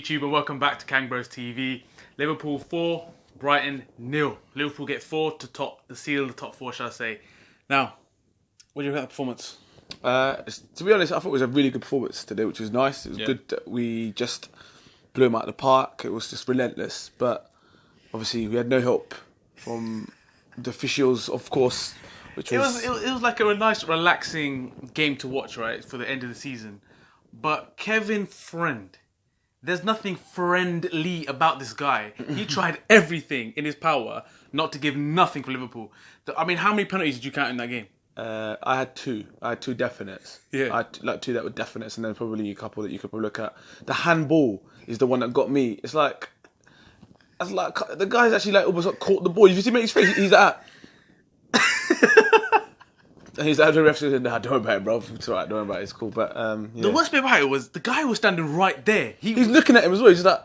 YouTube and welcome back to KangBrosTV. Liverpool 4, Brighton 0. Liverpool get 4 to seal the top 4, shall I say. Now, what do you think of the performance? To be honest, I thought it was a really good performance today, which was nice. It was good that we just blew them out of the park. It was just relentless, but obviously we had no help from the officials, of course. Which it was like a nice, relaxing game to watch, right, for the end of the season. But Kevin Friend, there's nothing friendly about this guy. He tried everything in his power not to give nothing for Liverpool. I mean, how many penalties did you count in that game? I had two. I had two definites. Yeah. I had like two that were definites, and then probably a couple that you could probably look at. The handball is the one that got me. It's like the guy's actually like almost like caught the ball. If you see his face, he's like. He's like, the ref said, "Nah, don't worry about it, bro. It's alright, don't worry about it. It's cool." But yeah. The worst bit about it was the guy was standing right there. He's looking at him as well. He's just like.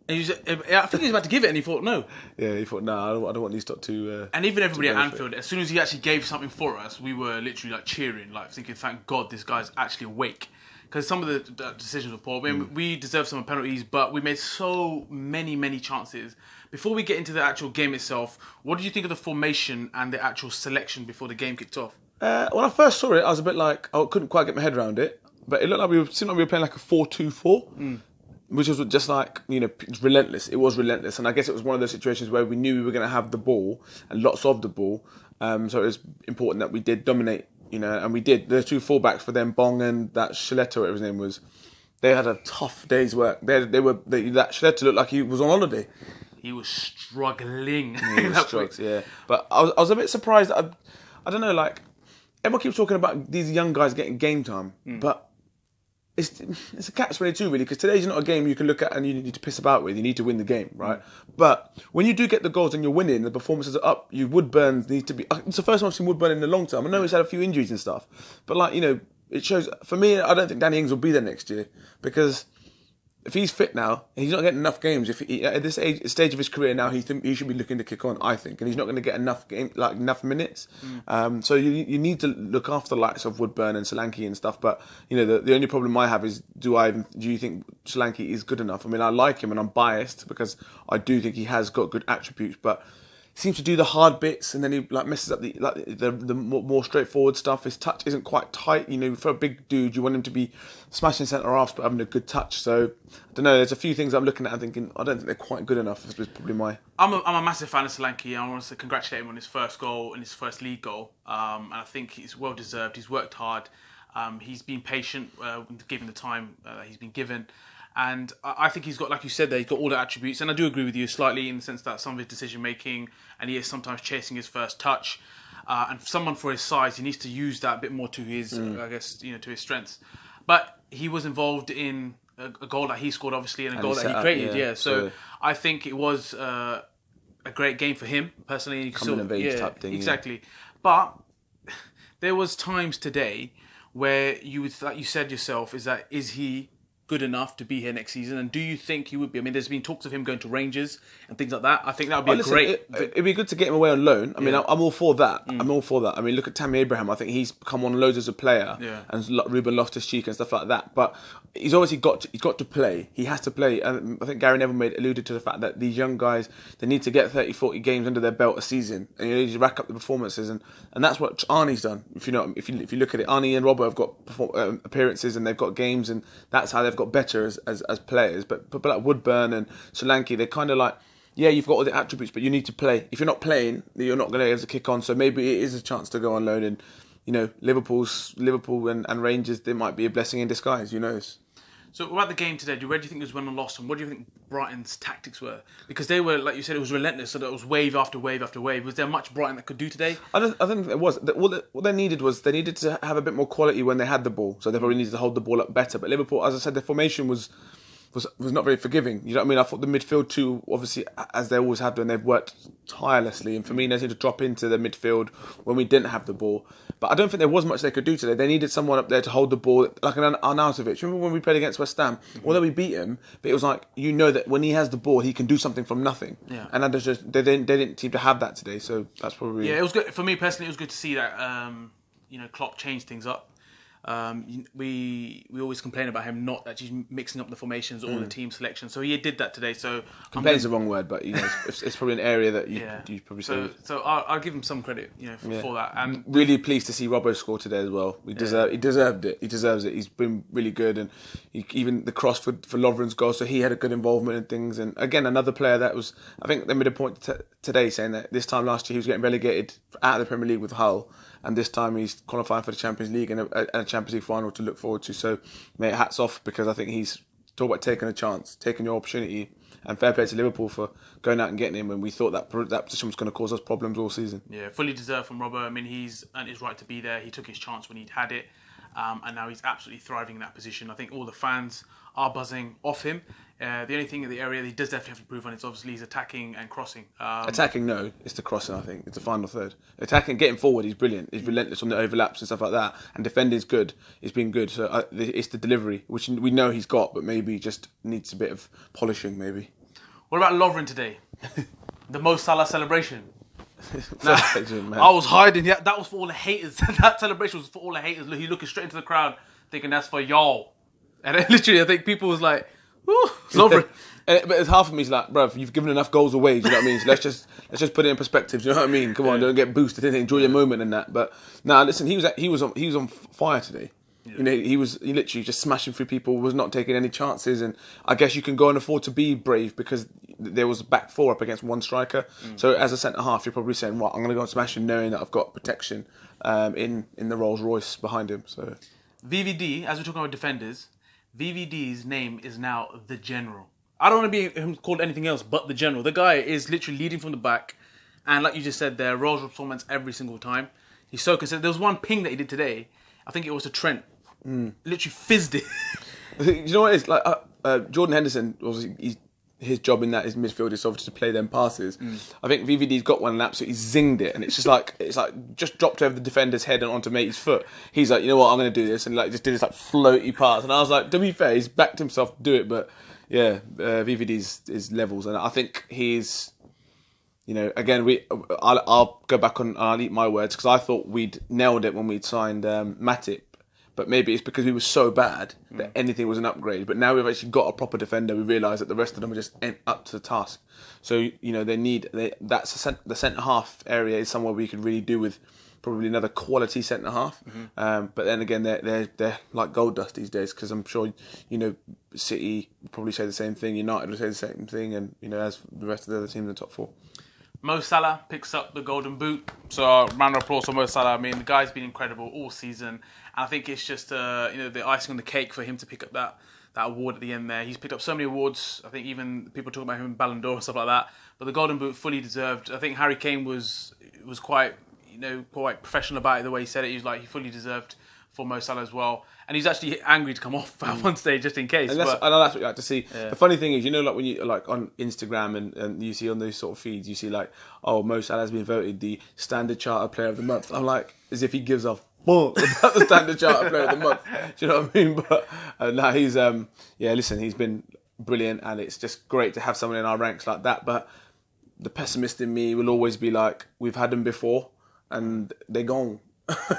I think he was about to give it, and he thought no. Yeah, he thought no. I don't want these top two. And even everybody at Anfield, as soon as he actually gave something for us, we were literally like cheering, like thinking, "Thank God this guy's actually awake." Because some of the decisions were poor. I mean, we deserved some penalties, but we made so many chances. Before we get into the actual game itself, what did you think of the formation and the actual selection before the game kicked off? When I first saw it, I was a bit like, I couldn't quite get my head around it. But it looked like seemed like we were playing like a 4-2-4, which was just like, relentless. It was relentless. And I guess it was one of those situations where we knew we were going to have the ball and lots of the ball. So it was important that we did dominate, and we did. The two fullbacks for them, Bong and that Shileta, whatever his name was, they had a tough day's work. That Shileta looked like he was on holiday. He was struggling. He was struggling, yeah. But I was a bit surprised. I don't know, like, everyone keeps talking about these young guys getting game time, but it's a catch-22 really, because today's not a game you can look at and you need to piss about with. You need to win the game, right? But when you do get the goals and you're winning, the performances are up. Woodburn needs to be. It's the first time I've seen Woodburn in a long time. I know he's had a few injuries and stuff, but like it shows. For me, I don't think Danny Ings will be there next year because. If he's fit now, and he's not getting enough games. At this stage of his career now, he should be looking to kick on. I think, and he's not going to get enough minutes. So you need to look after the likes of Woodburn and Solanke and stuff. But the only problem I have is do you think Solanke is good enough? I mean, I like him, and I'm biased because I do think he has got good attributes, but. Seems to do the hard bits and then he messes up the more straightforward stuff. His touch isn't quite tight. For a big dude, you want him to be smashing centre halves but having a good touch. So I don't know. There's a few things I'm looking at and thinking I don't think they're quite good enough. It's probably my. I'm a massive fan of Solanke. I want to congratulate him on his first goal and his first league goal. And I think it's well deserved. He's worked hard. He's been patient, given the time he's been given. And I think he's got, like you said there, he's got all the attributes. And I do agree with you slightly in the sense that some of his decision-making, and he is sometimes chasing his first touch. And someone for his size, he needs to use that a bit more to his, I guess, to his strengths. But he was involved in a goal that he scored, obviously, and a goal that he created. So I think it was a great game for him, personally. Coming of age type thing. Exactly. Yeah. But there was times today where you would, like you said yourself, is he good enough to be here next season, and do you think he would be? I mean, there's been talks of him going to Rangers and things like that. I think that would be great. It'd be good to get him away on loan. I mean, I'm all for that. I'm all for that. I mean, look at Tammy Abraham. I think he's come on loads as a player, and Ruben Loftus-Cheek and stuff like that. But he's obviously got to play. He has to play. And I think Gary Neville alluded to the fact that these young guys, they need to get 30, 40 games under their belt a season, and you need to rack up the performances. And that's what Arnie's done. If you look at it, Arnie and Robbo have got appearances and they've got games, and that's how they've got better as players. But like Woodburn and Solanke, they're kind of like, yeah, you've got all the attributes, but you need to play. If you're not playing, you're not going to be able to kick on. So maybe it is a chance to go on loan. And Liverpool and Rangers, there might be a blessing in disguise. Who knows? So about the game today, where do you think it was won and lost, and what do you think Brighton's tactics were? Because they were, like you said, it was relentless, so that it was wave after wave after wave. Was there much Brighton that could do today? I think there was. What they needed to have a bit more quality when they had the ball, so they probably needed to hold the ball up better. But Liverpool, as I said, their formation was not very forgiving. You know what I mean? I thought the midfield too, obviously, as they always have done, they've worked tirelessly. And for me, they seemed to drop into the midfield when we didn't have the ball. But I don't think there was much they could do today. They needed someone up there to hold the ball, like an Arnautovic. Remember when we played against West Ham? Although we beat him, but it was like, that when he has the ball, he can do something from nothing. Yeah. And they didn't seem to have that today. So that's probably... Yeah, it was good. For me personally, it was good to see that, Klopp changed things up. We always complain about him not actually mixing up the formations or the team selection. So he did that today. So complain is the wrong word, but it's probably an area that you probably say. So I'll give him some credit, for that. And really pleased to see Robbo score today as well. He deserved it. He deserves it. He's been really good, and even the cross for Lovren's goal. So he had a good involvement in things. And again, another player that was. I think they made a point today saying that this time last year he was getting relegated out of the Premier League with Hull. And this time he's qualifying for the Champions League and a Champions League final to look forward to. So, mate, hats off, because I think he's talk about taking a chance, taking your opportunity. And fair play to Liverpool for going out and getting him when we thought that position was going to cause us problems all season. Yeah, fully deserved from Robbo. I mean, he's earned his right to be there. He took his chance when he'd had it. And now he's absolutely thriving in that position. I think all the fans are buzzing off him. The only thing in the area that he does definitely have to improve on is obviously his attacking and crossing. Attacking, no, it's the crossing. I think it's the final third. Attacking, getting forward, he's brilliant. He's relentless on the overlaps and stuff like that. And defending's good. He's been good. So it's the delivery, which we know he's got, but maybe just needs a bit of polishing. Maybe. What about Lovren today? The Mo Salah celebration. Man. I was hiding. Yeah, that was for all the haters. That celebration was for all the haters. He's looking straight into the crowd, thinking that's for y'all. And then literally, I think people was like, "Woo, Lovren." But it's half of me's like, bruv, you've given enough goals away. Do you know what I mean? So let's just put it in perspective. Do you know what I mean? Come on, don't get boosted. Enjoy your moment and that. But nah, listen, he was on fire today. Yeah. He literally just smashing through people, was not taking any chances, and I guess you can go and afford to be brave because there was a back four up against one striker. So as a centre half, you're probably saying, "Well, I'm going to go and smash him, knowing that I've got protection in the Rolls Royce behind him." So VVD, as we're talking about defenders, VVD's name is now the General. I don't want to be him called anything else but the General. The guy is literally leading from the back, and like you just said, there Rolls performance every single time. He's so consistent. There was one ping that he did today. I think it was to Trent. Literally fizzed it. You know what it is? Like Jordan Henderson, his job in that is midfield is obviously to play them passes. I think VVD's got one and absolutely zinged it, and it's just dropped over the defender's head and onto mate's foot. He's like, you know what, I'm going to do this, and just did this floaty pass. And I was like, to be fair, he's backed himself to do it, but yeah, VVD's is levels, and I think he's. Again, I'll go back on. I'll eat my words because I thought we'd nailed it when we'd signed Matip. But maybe it's because we were so bad that anything was an upgrade. But now we've actually got a proper defender. We realise that the rest of them are just up to the task. So the centre half area is somewhere we could really do with probably another quality centre half. But then again, they're like gold dust these days because I'm sure City would probably say the same thing. United would say the same thing, and as the rest of the other teams in the top four. Mo Salah picks up the golden boot. So round of applause for Mo Salah. I mean, the guy's been incredible all season. And I think it's just the icing on the cake for him to pick up that award at the end there. He's picked up so many awards. I think even people talk about him in Ballon d'Or and stuff like that. But the golden boot fully deserved. I think Harry Kane was quite quite professional about it, the way he said it. He was like, he fully deserved for Mo Salah as well. And he's actually angry to come off at one stage just in case. And I know that's what you like to see. Yeah. The funny thing is, like when you on Instagram and you see on those sort of feeds, you see Mo Salah has been voted the Standard Chartered Player of the Month. I'm like, as if he gives a fuck about the Standard Chartered Player of the Month. Do you know what I mean? But now he's listen, he's been brilliant, and it's just great to have someone in our ranks like that. But the pessimist in me will always be like, we've had them before, and they're gone.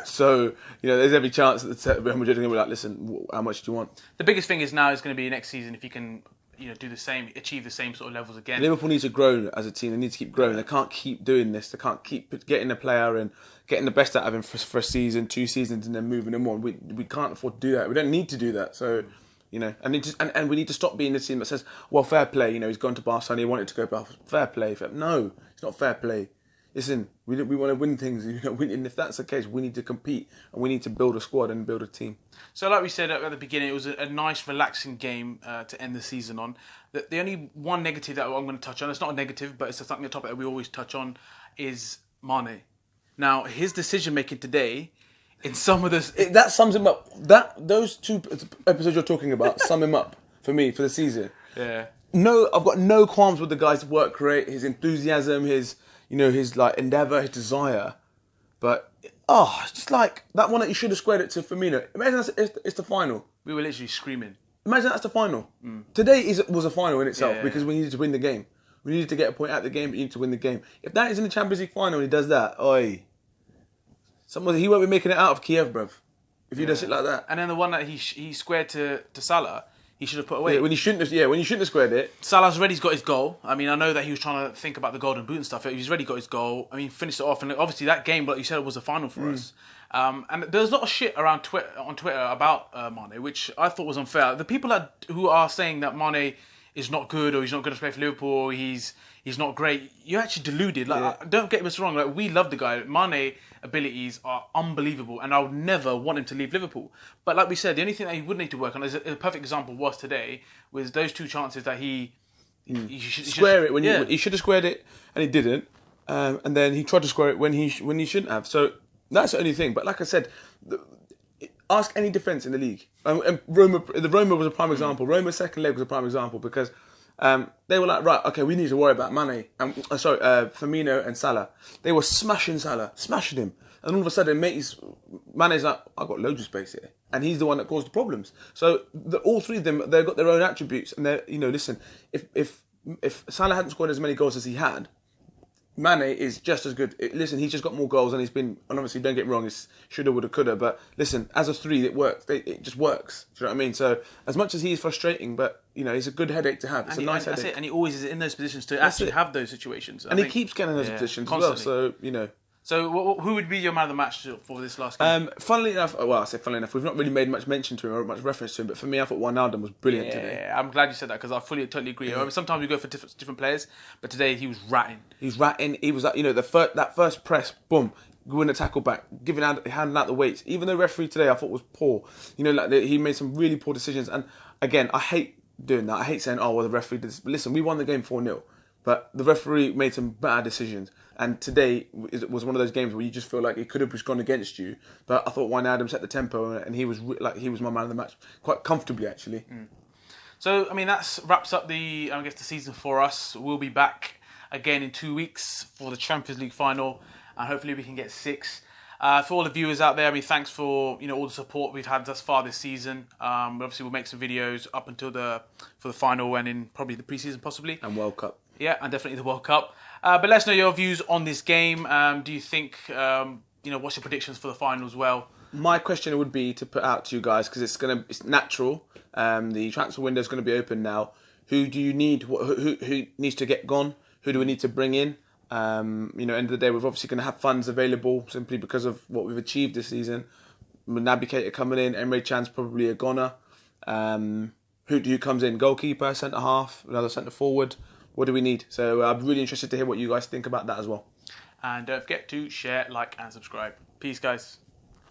So, there's every chance that Real Madrid are going to be like, listen, how much do you want? The biggest thing is now is going to be next season if you can, do the same, achieve the same sort of levels again. Liverpool needs to grow as a team. They need to keep growing. They can't keep doing this. They can't keep getting a player and getting the best out of him for a season, 2 seasons, and then moving him on. We can't afford to do that. We don't need to do that. So, and we need to stop being the team that says, well, fair play. He's gone to Barcelona. He wanted to go back. Fair play. No, it's not fair play. Listen, we want to win things, and if that's the case, we need to compete, and we need to build a squad and build a team. So like we said at the beginning, it was a nice, relaxing game to end the season on. The only one negative that I'm going to touch on, it's not a negative, but it's a topic that we always touch on, is Mane. Now, his decision-making today, in some of this... That sums him up. Those 2 episodes you're talking about sum him up for me, for the season. Yeah. No, I've got no qualms with the guy's work rate, his enthusiasm, his endeavour, his desire. But, it's just like that one that you should have squared it to Firmino. Imagine it's the final. We were literally screaming. Imagine that's the final. Today was a final in itself because we needed to win the game. We needed to get a point out of the game, but you need to win the game. If that is in the Champions League final and he does that, he won't be making it out of Kiev, bruv. If he does it like that. And then the one that he squared to Salah, he should have put away. Yeah, when he shouldn't have squared it. Salah's already got his goal. I mean, I know that he was trying to think about the golden boot and stuff. He's already got his goal. I mean, finished it off, and obviously that game, like you said, was the final for us. And there's a lot of shit around on Twitter about Mane, which I thought was unfair. The people who are saying that Mane is not good, or he's not good to play for Liverpool, he's not great, you're actually deluded. Like, don't get me wrong. Like, we love the guy. Mane abilities are unbelievable, and I would never want him to leave Liverpool. But like we said, the only thing that he would need to work on, is a perfect example was today, was those 2 chances that he square it when he should have squared it, and he didn't. And then he tried to square it when he shouldn't have. So that's the only thing. But like I said, ask any defence in the league. And Roma was a prime example. Roma's second leg was a prime example because they were like, right, okay, we need to worry about Mane and Firmino and Salah. They were smashing Salah, smashing him, and all of a sudden, Mane's like, I've got loads of space here, and he's the one that caused the problems. So all 3 of them, they've got their own attributes, and they're, listen, if Salah hadn't scored as many goals as he had, Mane is just as good. Listen, he's just got more goals, and and obviously, don't get me wrong, it's shoulda, woulda, coulda, but listen, as a 3, it works. It just works. Do you know what I mean? So, as much as he is frustrating, but, it's a good headache to have. It's a nice headache. That's it, and he always is in those positions to actually have those situations. And he keeps getting in those positions constantly. As well, so, So, who would be your man of the match for this last game? Funnily enough, we've not really made much mention to him or much reference to him, but for me, I thought Wijnaldum was brilliant today. Yeah, I'm glad you said that, because I totally agree. Yeah. Sometimes we go for different players, but today he was ratting. He was ratting. He was like, that first press, boom, going a tackle back, handing out the weights. Even the referee today, I thought was poor. He made some really poor decisions. And again, I hate doing that. I hate saying, the referee did this. But listen, we won the game 4-0. But the referee made some bad decisions. And today was one of those games where you just feel like it could have just gone against you. But I thought Wijnaldum set the tempo, and he was my man of the match quite comfortably, actually. So, I mean, that wraps up the season for us. We'll be back again in 2 weeks for the Champions League final, and hopefully we can get 6. For all the viewers out there, I mean, thanks for all the support we've had thus far this season. Obviously, we'll make some videos up until for the final and in probably the pre-season possibly. And World Cup. Yeah, and definitely the World Cup. But let us know your views on this game. Do you think, what's your predictions for the final as well? My question would be to put out to you guys, because it's natural. The transfer window is going to be open now. Who do you need? Who needs to get gone? Who do we need to bring in? End of the day, we're obviously going to have funds available simply because of what we've achieved this season. Naby Keita coming in, Emre Can's probably a goner. Who comes in? Goalkeeper, centre half, another centre forward. What do we need? So I'm really interested to hear what you guys think about that as well. And don't forget to share, like, and subscribe. Peace, guys.